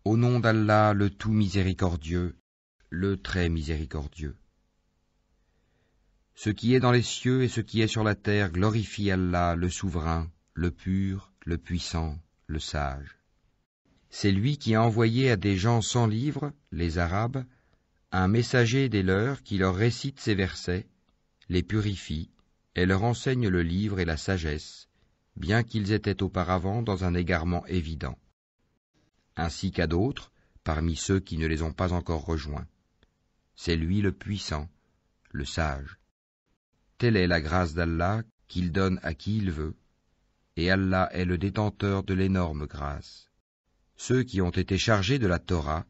Au nom d'Allah, le tout miséricordieux, le très miséricordieux. Ce qui est dans les cieux et ce qui est sur la terre glorifie Allah, le souverain, le pur, le puissant, le sage. C'est lui qui a envoyé à des gens sans livre, les Arabes, un messager des leurs qui leur récite ces versets, les purifie et leur enseigne le livre et la sagesse, bien qu'ils étaient auparavant dans un égarement évident, ainsi qu'à d'autres, parmi ceux qui ne les ont pas encore rejoints. C'est lui le puissant, le sage. Telle est la grâce d'Allah qu'il donne à qui il veut, et Allah est le détenteur de l'énorme grâce. Ceux qui ont été chargés de la Torah,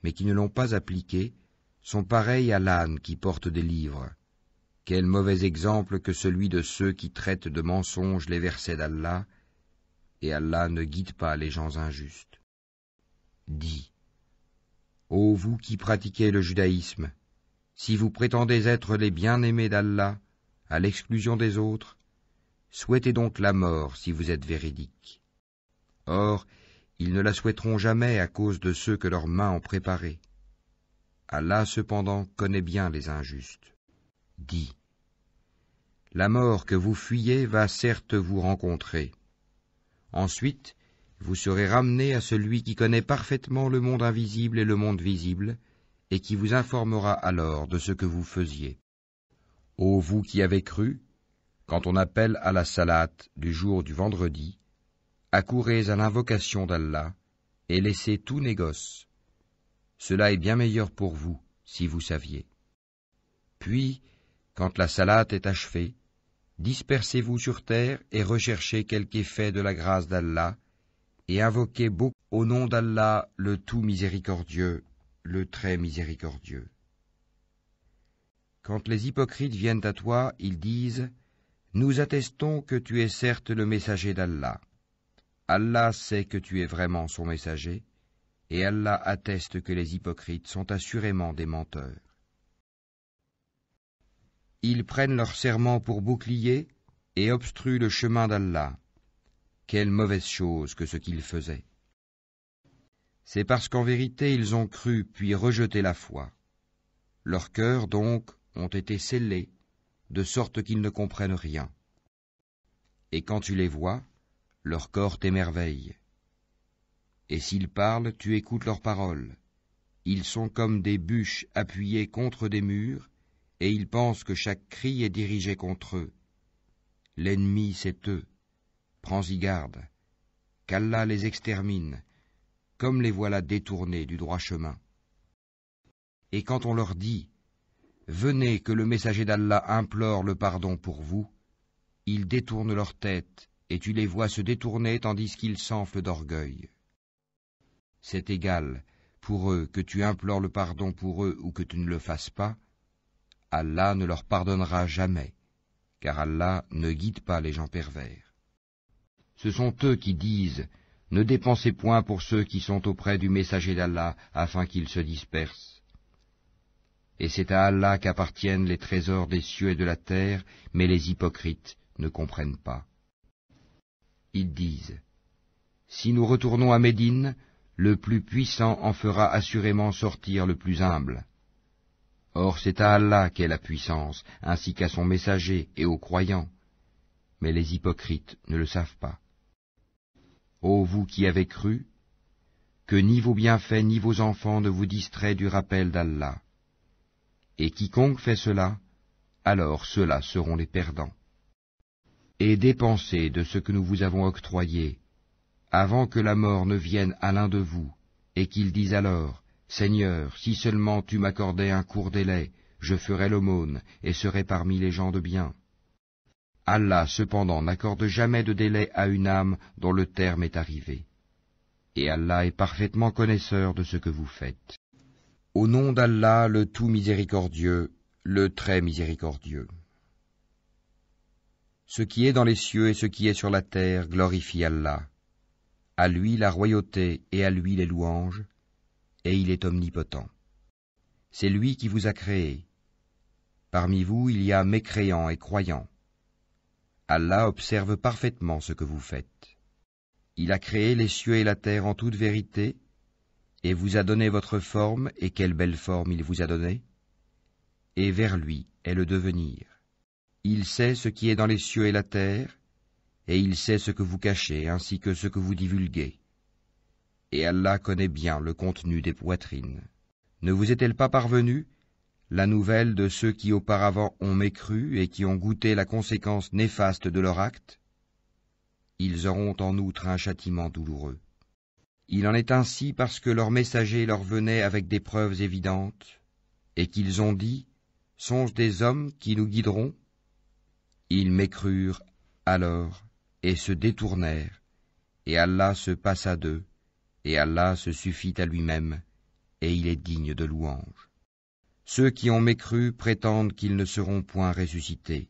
mais qui ne l'ont pas appliquée, sont pareils à l'âne qui porte des livres. Quel mauvais exemple que celui de ceux qui traitent de mensonges les versets d'Allah, et Allah ne guide pas les gens injustes. Dis, ô vous qui pratiquez le judaïsme, si vous prétendez être les bien-aimés d'Allah, à l'exclusion des autres, souhaitez donc la mort si vous êtes véridiques. Or, ils ne la souhaiteront jamais à cause de ceux que leurs mains ont préparés. Allah cependant connaît bien les injustes. Dis, la mort que vous fuyez va certes vous rencontrer. Ensuite, vous serez ramenés à celui qui connaît parfaitement le monde invisible et le monde visible, et qui vous informera alors de ce que vous faisiez. Ô vous qui avez cru, quand on appelle à la salate du jour du vendredi, accourez à l'invocation d'Allah et laissez tout négoce. Cela est bien meilleur pour vous, si vous saviez. Puis, quand la salate est achevée, dispersez-vous sur terre et recherchez quelque effet de la grâce d'Allah, et invoquez beaucoup au nom d'Allah, le tout miséricordieux, le très miséricordieux. Quand les hypocrites viennent à toi, ils disent « Nous attestons que tu es certes le messager d'Allah. Allah sait que tu es vraiment son messager, et Allah atteste que les hypocrites sont assurément des menteurs. » Ils prennent leur serment pour bouclier et obstruent le chemin d'Allah. Quelle mauvaise chose que ce qu'ils faisaient. C'est parce qu'en vérité ils ont cru puis rejeté la foi. Leurs cœurs donc ont été scellés, de sorte qu'ils ne comprennent rien. Et quand tu les vois, leur corps t'émerveille. Et s'ils parlent, tu écoutes leurs paroles. Ils sont comme des bûches appuyées contre des murs, et ils pensent que chaque cri est dirigé contre eux. L'ennemi, c'est eux. Prends-y garde, qu'Allah les extermine, comme les voilà détournés du droit chemin. Et quand on leur dit « Venez que le messager d'Allah implore le pardon pour vous », ils détournent leur tête, et tu les vois se détourner tandis qu'ils s'enflent d'orgueil. C'est égal, pour eux, que tu implores le pardon pour eux ou que tu ne le fasses pas, Allah ne leur pardonnera jamais, car Allah ne guide pas les gens pervers. Ce sont eux qui disent « Ne dépensez point pour ceux qui sont auprès du messager d'Allah, afin qu'ils se dispersent. » Et c'est à Allah qu'appartiennent les trésors des cieux et de la terre, mais les hypocrites ne comprennent pas. Ils disent « Si nous retournons à Médine, le plus puissant en fera assurément sortir le plus humble. » Or c'est à Allah qu'est la puissance, ainsi qu'à son messager et aux croyants. Mais les hypocrites ne le savent pas. Ô vous qui avez cru, que ni vos bienfaits ni vos enfants ne vous distraient du rappel d'Allah. Et quiconque fait cela, alors ceux-là seront les perdants. Et dépensez de ce que nous vous avons octroyé, avant que la mort ne vienne à l'un de vous, et qu'il dise alors, « Seigneur, si seulement tu m'accordais un court délai, je ferais l'aumône et serais parmi les gens de bien. » Allah, cependant, n'accorde jamais de délai à une âme dont le terme est arrivé. Et Allah est parfaitement connaisseur de ce que vous faites. Au nom d'Allah, le tout miséricordieux, le très miséricordieux. Ce qui est dans les cieux et ce qui est sur la terre glorifie Allah. À lui la royauté et à lui les louanges, et il est omnipotent. C'est lui qui vous a créé. Parmi vous, il y a mécréants et croyants. Allah observe parfaitement ce que vous faites. Il a créé les cieux et la terre en toute vérité, et vous a donné votre forme, et quelle belle forme il vous a donnée, et vers lui est le devenir. Il sait ce qui est dans les cieux et la terre, et il sait ce que vous cachez, ainsi que ce que vous divulguez. Et Allah connaît bien le contenu des poitrines. Ne vous est-elle pas parvenue la nouvelle de ceux qui auparavant ont mécru et qui ont goûté la conséquence néfaste de leur acte? Ils auront en outre un châtiment douloureux. Il en est ainsi parce que leurs messagers leur venaient avec des preuves évidentes, et qu'ils ont dit, sont-ce des hommes qui nous guideront? Ils mécrurent alors et se détournèrent, et Allah se passa d'eux, et Allah se suffit à lui-même, et il est digne de louange. Ceux qui ont mécru prétendent qu'ils ne seront point ressuscités.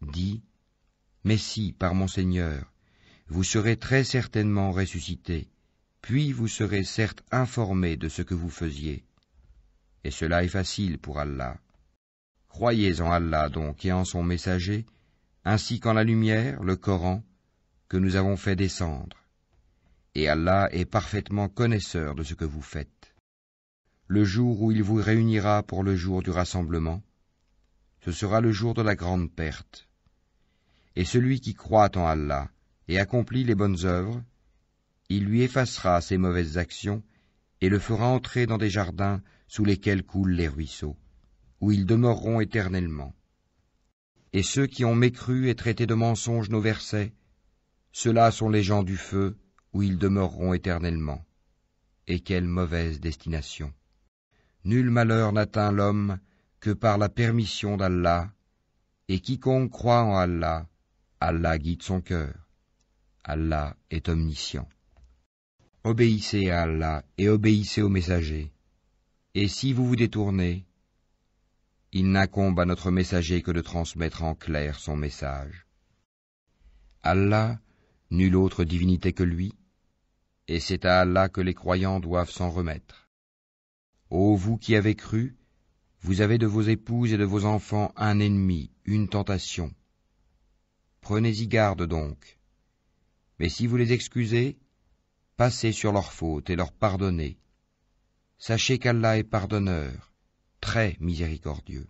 Dis, mais si, par mon Seigneur, vous serez très certainement ressuscités, puis vous serez certes informés de ce que vous faisiez. Et cela est facile pour Allah. Croyez en Allah donc et en son messager, ainsi qu'en la lumière, le Coran, que nous avons fait descendre. Et Allah est parfaitement connaisseur de ce que vous faites. Le jour où il vous réunira pour le jour du rassemblement, ce sera le jour de la grande perte. Et celui qui croit en Allah et accomplit les bonnes œuvres, il lui effacera ses mauvaises actions et le fera entrer dans des jardins sous lesquels coulent les ruisseaux, où ils demeureront éternellement. Et ceux qui ont mécru et traité de mensonges nos versets, ceux-là sont les gens du feu, où ils demeureront éternellement. Et quelle mauvaise destination! Nul malheur n'atteint l'homme que par la permission d'Allah, et quiconque croit en Allah, Allah guide son cœur. Allah est omniscient. Obéissez à Allah et obéissez aux messagers. Et si vous vous détournez, il n'incombe à notre messager que de transmettre en clair son message. Allah, nulle autre divinité que lui, et c'est à Allah que les croyants doivent s'en remettre. Ô vous qui avez cru, vous avez de vos épouses et de vos enfants un ennemi, une tentation. Prenez-y garde donc. Mais si vous les excusez, passez sur leurs fautes et leur pardonnez. Sachez qu'Allah est pardonneur, très miséricordieux.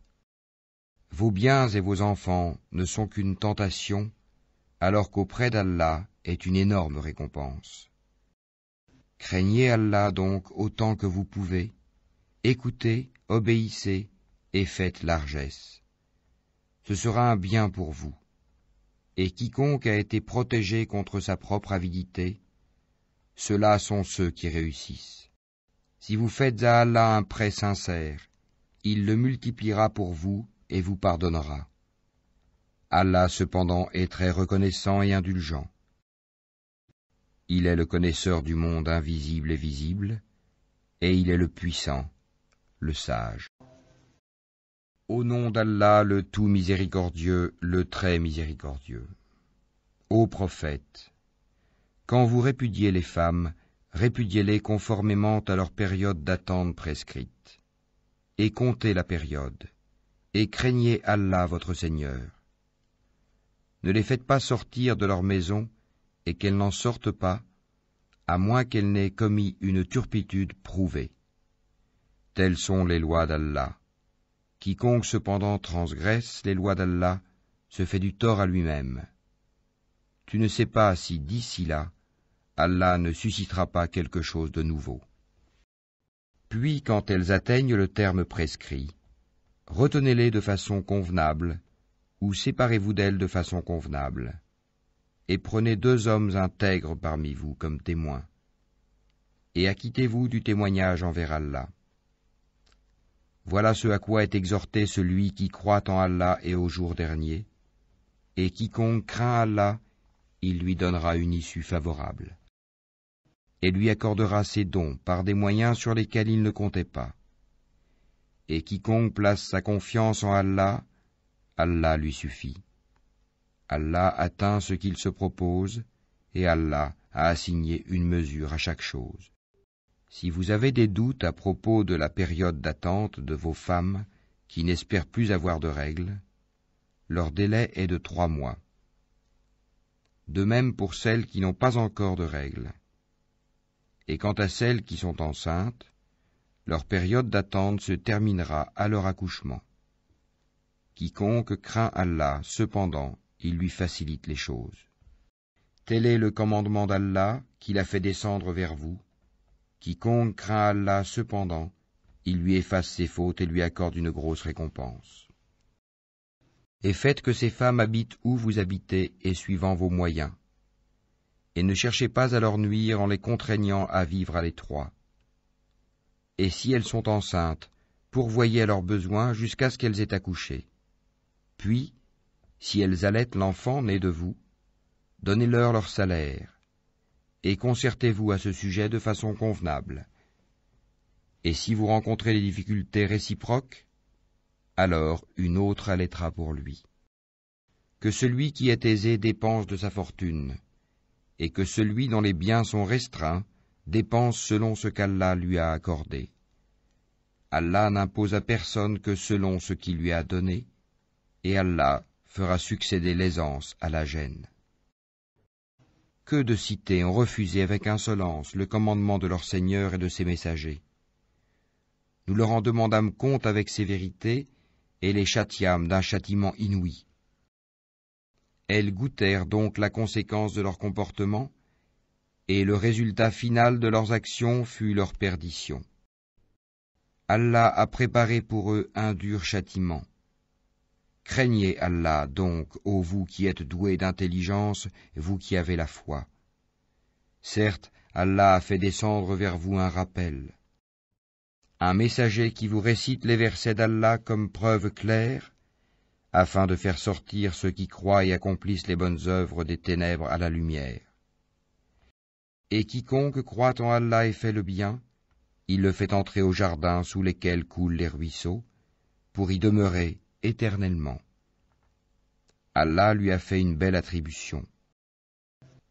Vos biens et vos enfants ne sont qu'une tentation, alors qu'auprès d'Allah est une énorme récompense. Craignez Allah donc autant que vous pouvez, écoutez, obéissez et faites largesse. Ce sera un bien pour vous. Et quiconque a été protégé contre sa propre avidité, ceux-là sont ceux qui réussissent. Si vous faites à Allah un prêt sincère, il le multipliera pour vous et vous pardonnera. Allah cependant est très reconnaissant et indulgent. Il est le connaisseur du monde invisible et visible, et il est le puissant, le sage. Au nom d'Allah, le tout miséricordieux, le très miséricordieux. Ô prophète, quand vous répudiez les femmes, répudiez-les conformément à leur période d'attente prescrite. Et comptez la période, et craignez Allah votre Seigneur. Ne les faites pas sortir de leur maison, et qu'elles n'en sortent pas, à moins qu'elles n'aient commis une turpitude prouvée. Telles sont les lois d'Allah. Quiconque cependant transgresse les lois d'Allah se fait du tort à lui-même. Tu ne sais pas si d'ici là, Allah ne suscitera pas quelque chose de nouveau. Puis, quand elles atteignent le terme prescrit, retenez-les de façon convenable, ou séparez-vous d'elles de façon convenable, et prenez 2 hommes intègres parmi vous comme témoins, et acquittez-vous du témoignage envers Allah. Voilà ce à quoi est exhorté celui qui croit en Allah et au jour dernier, et quiconque craint Allah, il lui donnera une issue favorable, et lui accordera ses dons par des moyens sur lesquels il ne comptait pas. Et quiconque place sa confiance en Allah, Allah lui suffit. Allah atteint ce qu'il se propose, et Allah a assigné une mesure à chaque chose. Si vous avez des doutes à propos de la période d'attente de vos femmes qui n'espèrent plus avoir de règles, leur délai est de 3 mois. De même pour celles qui n'ont pas encore de règles. Et quant à celles qui sont enceintes, leur période d'attente se terminera à leur accouchement. Quiconque craint Allah, cependant, il lui facilite les choses. Tel est le commandement d'Allah qu'il a fait descendre vers vous. Quiconque craint Allah, cependant, il lui efface ses fautes et lui accorde une grosse récompense. Et faites que ces femmes habitent où vous habitez et suivant vos moyens. Et ne cherchez pas à leur nuire en les contraignant à vivre à l'étroit. Et si elles sont enceintes, pourvoyez à leurs besoins jusqu'à ce qu'elles aient accouché. Puis, si elles allaitent l'enfant né de vous, donnez-leur leur salaire, et concertez-vous à ce sujet de façon convenable. Et si vous rencontrez des difficultés réciproques, alors une autre allaitera pour lui. Que celui qui est aisé dépense de sa fortune, et que celui dont les biens sont restreints dépense selon ce qu'Allah lui a accordé. Allah n'impose à personne que selon ce qu'il lui a donné, et Allah fera succéder l'aisance à la gêne. Que de cités ont refusé avec insolence le commandement de leur Seigneur et de ses messagers. Nous leur en demandâmes compte avec sévérité, et les châtiâmes d'un châtiment inouï. Elles goûtèrent donc la conséquence de leur comportement, et le résultat final de leurs actions fut leur perdition. Allah a préparé pour eux un dur châtiment. Craignez Allah donc, ô vous qui êtes doués d'intelligence, vous qui avez la foi. Certes, Allah a fait descendre vers vous un rappel. Un messager qui vous récite les versets d'Allah comme preuve claire, afin de faire sortir ceux qui croient et accomplissent les bonnes œuvres des ténèbres à la lumière. Et quiconque croit en Allah et fait le bien, il le fait entrer au jardin sous lesquels coulent les ruisseaux, pour y demeurer éternellement. Allah lui a fait une belle attribution.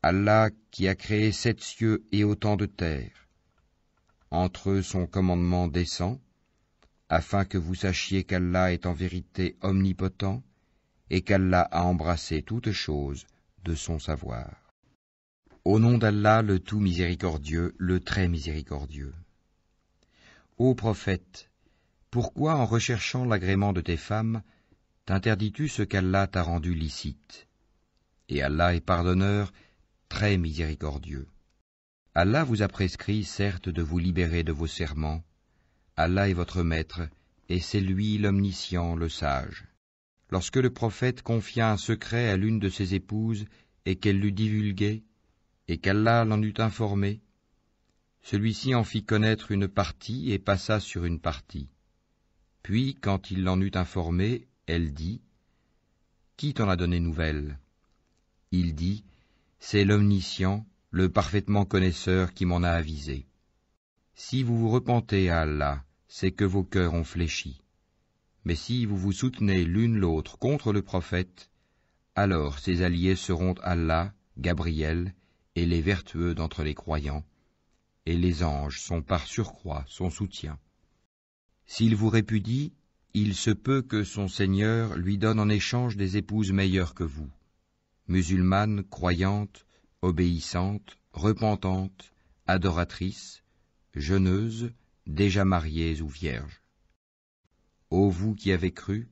Allah qui a créé 7 cieux et autant de terres. Entre eux son commandement descend, afin que vous sachiez qu'Allah est en vérité omnipotent et qu'Allah a embrassé toutes choses de son savoir. Au nom d'Allah, le tout miséricordieux, le très miséricordieux. Ô prophète, pourquoi en recherchant l'agrément de tes femmes, t'interdis-tu ce qu'Allah t'a rendu licite? Et Allah est pardonneur, très miséricordieux. Allah vous a prescrit, certes, de vous libérer de vos serments. Allah est votre maître, et c'est lui l'omniscient, le sage. Lorsque le prophète confia un secret à l'une de ses épouses, et qu'elle l'eut divulgué, et qu'Allah l'en eut informé, celui-ci en fit connaître une partie et passa sur une partie. Puis, quand il l'en eut informé, elle dit, « Qui t'en a donné nouvelle ?» Il dit, « C'est l'omniscient, le parfaitement connaisseur qui m'en a avisé. » Si vous vous repentez à Allah, c'est que vos cœurs ont fléchi. Mais si vous vous soutenez l'une l'autre contre le prophète, alors ses alliés seront Allah, Gabriel, et les vertueux d'entre les croyants, et les anges sont par surcroît son soutien. S'il vous répudie, il se peut que son Seigneur lui donne en échange des épouses meilleures que vous, musulmanes, croyantes, obéissantes, repentantes, adoratrices, jeûneuses, déjà mariées ou vierges. Ô vous qui avez cru,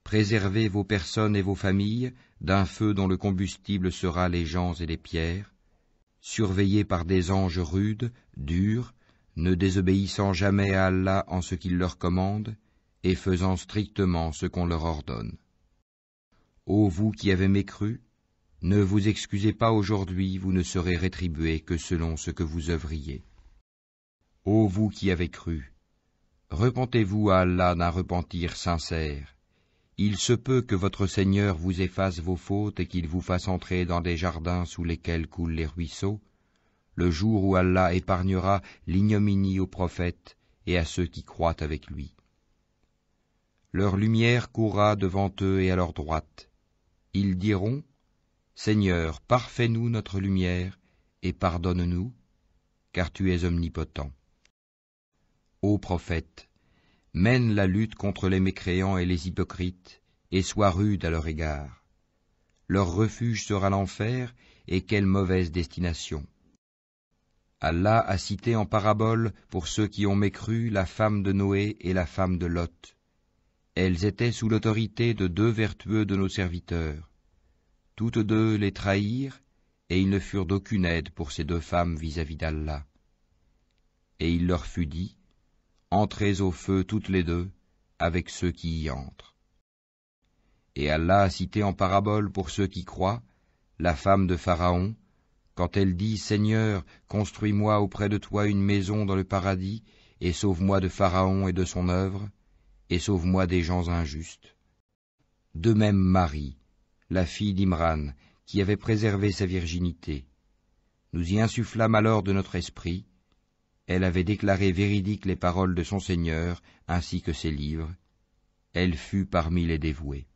préservez vos personnes et vos familles d'un feu dont le combustible sera les gens et les pierres, surveillés par des anges rudes, durs, ne désobéissant jamais à Allah en ce qu'il leur commande, et faisant strictement ce qu'on leur ordonne. Ô vous qui avez mécru, ne vous excusez pas aujourd'hui, vous ne serez rétribués que selon ce que vous œuvriez. Ô vous qui avez cru, repentez-vous à Allah d'un repentir sincère. Il se peut que votre Seigneur vous efface vos fautes et qu'il vous fasse entrer dans des jardins sous lesquels coulent les ruisseaux, le jour où Allah épargnera l'ignominie aux prophètes et à ceux qui croient avec lui. Leur lumière courra devant eux et à leur droite. Ils diront, Seigneur, parfais-nous notre lumière et pardonne-nous, car tu es omnipotent. Ô prophète, mène la lutte contre les mécréants et les hypocrites, et sois rude à leur égard. Leur refuge sera l'enfer, et quelle mauvaise destination. Allah a cité en parabole pour ceux qui ont mécru la femme de Noé et la femme de Lot. Elles étaient sous l'autorité de 2 vertueux de nos serviteurs. Toutes 2 les trahirent, et ils ne furent d'aucune aide pour ces 2 femmes vis-à-vis d'Allah. Et il leur fut dit, entrez au feu toutes les 2, avec ceux qui y entrent. Et Allah a cité en parabole pour ceux qui croient, la femme de Pharaon, quand elle dit, Seigneur, construis-moi auprès de toi une maison dans le paradis, et sauve-moi de Pharaon et de son œuvre, et sauve-moi des gens injustes. De même Marie, la fille d'Imran, qui avait préservé sa virginité. Nous y insufflâmes alors de notre esprit. Elle avait déclaré véridiques les paroles de son Seigneur, ainsi que ses livres. Elle fut parmi les dévoués.